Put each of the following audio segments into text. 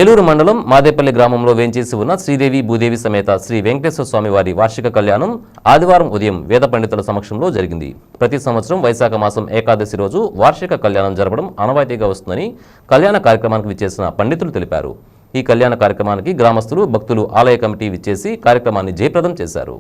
ఏలూరు మండలం మాదేపల్లి గ్రామంలో వేంచేసి ఉన్న శ్రీదేవి భూదేవి సమేత శ్రీ వెంకటేశ్వర స్వామి వారి వార్షిక కళ్యాణం ఆదివారం ఉదయం వేద పండితుల సమక్షంలో జరిగింది. ప్రతి సంవత్సరం వైశాఖ మాసం ఏకాదశి రోజు వార్షిక కళ్యాణం జరపడం ఆనవాయితీగా వస్తుందని కళ్యాణ కార్యక్రమానికి విచ్చేసిన పండితులు తెలిపారు. ఈ కళ్యాణ కార్యక్రమానికి గ్రామస్తులు, భక్తులు, ఆలయ కమిటీ విచ్చేసి కార్యక్రమాన్ని జయప్రదం చేశారు.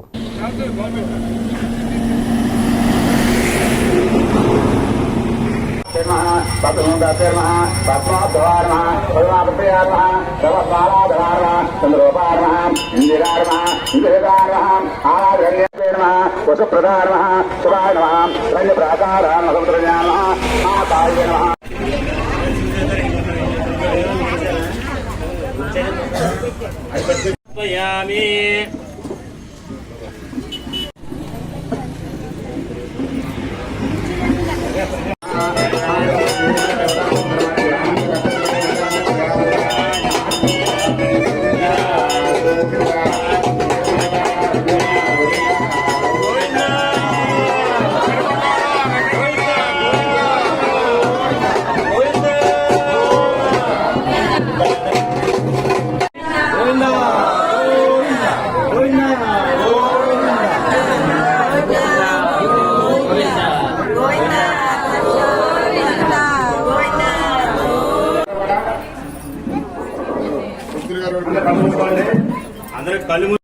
అందరూ కళ్ళు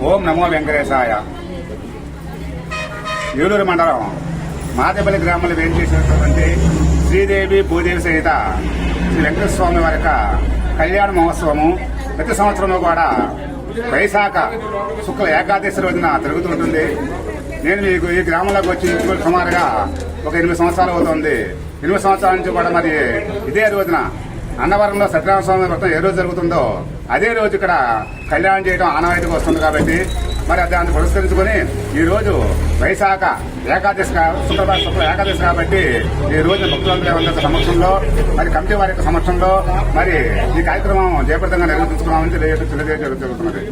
ఓం నమో వెంకటేశాయ. ఏలూరు మండలం మాదేపల్లి గ్రామంలో వేంచేసినటువంటి శ్రీదేవి భూదేవి సహిత శ్రీ వెంకటేశ్వర స్వామి వారి యొక్క కళ్యాణ మహోత్సవము ప్రతి సంవత్సరంలో కూడా వైశాఖ శుక్ల ఏకాదశి రోజున జరుగుతుంటుంది. నేను మీకు ఈ గ్రామంలోకి వచ్చి సుమారుగా ఒక 8 సంవత్సరాలు అవుతుంది. 8 సంవత్సరాల నుంచి కూడా మరి ఇదే రోజున అన్నవరంలో సత్యనారాయణ స్వామి వ్రతం ఏ రోజు జరుగుతుందో అదే రోజు ఇక్కడ కళ్యాణం చేయడం ఆనవాయితీగా వస్తుంది కాబట్టి మరి దాన్ని పురస్కరించుకుని ఈ రోజు వైశాఖ ఏకాదశి శుక్ల ఏకాదశి కాబట్టి ఈ రోజు భక్తులందరి సమక్షంలో మరి కమిటీ వారి యొక్క సమక్షంలో మరి ఈ కార్యక్రమం జయప్రదంగా నిర్వహించుకున్నామని తెలియజేయడం జరుగుతున్నది.